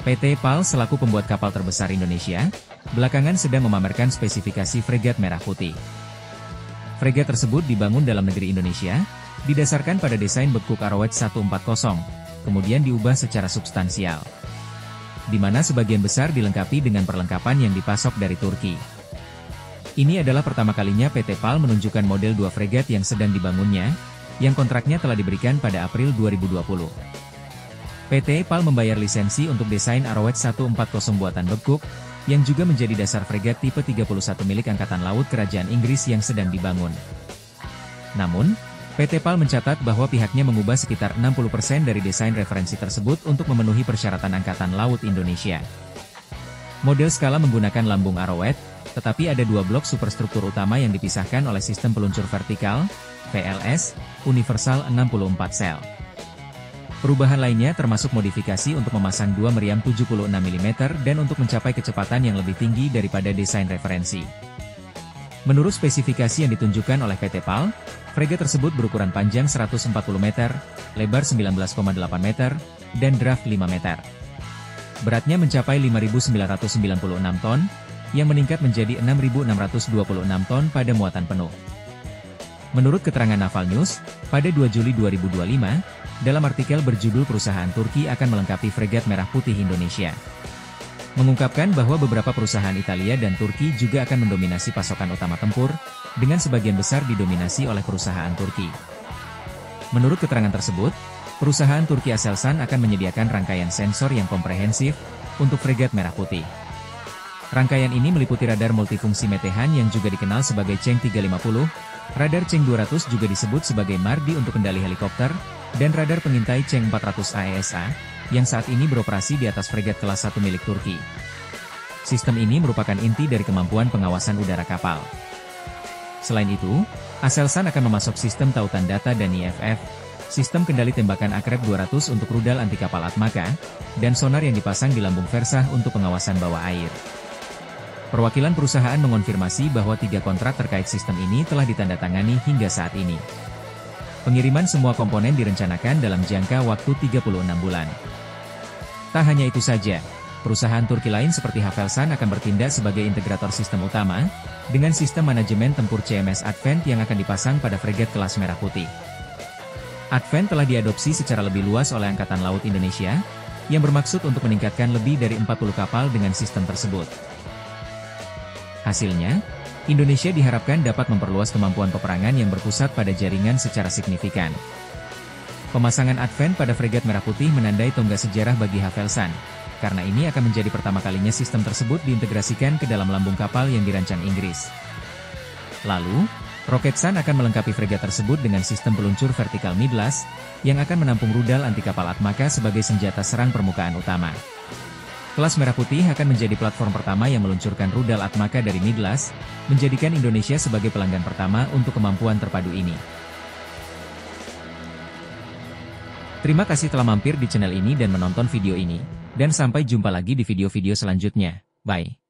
PT PAL selaku pembuat kapal terbesar Indonesia, belakangan sedang memamerkan spesifikasi fregat merah putih. Fregat tersebut dibangun dalam negeri Indonesia, didasarkan pada desain bekuk Arrowhead 140, kemudian diubah secara substansial, di mana sebagian besar dilengkapi dengan perlengkapan yang dipasok dari Turki. Ini adalah pertama kalinya PT PAL menunjukkan model 2 fregat yang sedang dibangunnya, yang kontraknya telah diberikan pada April 2020. PT PAL membayar lisensi untuk desain Arrowhead 140 buatan bekuk, yang juga menjadi dasar fregat tipe 31 milik Angkatan Laut Kerajaan Inggris yang sedang dibangun. Namun, PT PAL mencatat bahwa pihaknya mengubah sekitar 60% dari desain referensi tersebut untuk memenuhi persyaratan Angkatan Laut Indonesia. Model skala menggunakan lambung Arrowhead, tetapi ada dua blok superstruktur utama yang dipisahkan oleh sistem peluncur vertikal, PLS, universal 64 sel. Perubahan lainnya termasuk modifikasi untuk memasang dua meriam 76 mm dan untuk mencapai kecepatan yang lebih tinggi daripada desain referensi. Menurut spesifikasi yang ditunjukkan oleh PT PAL, fregat tersebut berukuran panjang 140 meter, lebar 19,8 meter, dan draft 5 meter. Beratnya mencapai 5.996 ton, yang meningkat menjadi 6.626 ton pada muatan penuh. Menurut keterangan Naval News, pada 2 Juli 2025, dalam artikel berjudul Perusahaan Turki akan melengkapi fregat merah putih Indonesia, mengungkapkan bahwa beberapa perusahaan Italia dan Turki juga akan mendominasi pasokan utama tempur, dengan sebagian besar didominasi oleh perusahaan Turki. Menurut keterangan tersebut, perusahaan Turki Aselsan akan menyediakan rangkaian sensor yang komprehensif untuk fregat merah putih. Rangkaian ini meliputi radar multifungsi Metehan yang juga dikenal sebagai Cheng 350, radar Cheng 200 juga disebut sebagai Mardi untuk kendali helikopter, dan radar pengintai Cheng 400 AESA, yang saat ini beroperasi di atas fregat kelas 1 milik Turki. Sistem ini merupakan inti dari kemampuan pengawasan udara kapal. Selain itu, Aselsan akan memasok sistem tautan data dan IFF, sistem kendali tembakan Akrep 200 untuk rudal anti kapal Atmaka, dan sonar yang dipasang di lambung Versah untuk pengawasan bawah air. Perwakilan perusahaan mengonfirmasi bahwa 3 kontrak terkait sistem ini telah ditandatangani hingga saat ini. Pengiriman semua komponen direncanakan dalam jangka waktu 36 bulan. Tak hanya itu saja, perusahaan Turki lain seperti Havelsan akan bertindak sebagai integrator sistem utama, dengan sistem manajemen tempur CMS Advent yang akan dipasang pada fregat kelas merah putih. Advent telah diadopsi secara lebih luas oleh Angkatan Laut Indonesia, yang bermaksud untuk meningkatkan lebih dari 40 kapal dengan sistem tersebut. Hasilnya, Indonesia diharapkan dapat memperluas kemampuan peperangan yang berpusat pada jaringan secara signifikan. Pemasangan Advent pada fregat merah putih menandai tonggak sejarah bagi Havelsan, karena ini akan menjadi pertama kalinya sistem tersebut diintegrasikan ke dalam lambung kapal yang dirancang Inggris. Lalu, Roketsan akan melengkapi fregat tersebut dengan sistem peluncur vertikal Midlas, yang akan menampung rudal anti kapal Atmaka sebagai senjata serang permukaan utama. Kelas Merah Putih akan menjadi platform pertama yang meluncurkan rudal Atmaka dari Midlas, menjadikan Indonesia sebagai pelanggan pertama untuk kemampuan terpadu ini. Terima kasih telah mampir di channel ini dan menonton video ini, dan sampai jumpa lagi di video-video selanjutnya. Bye.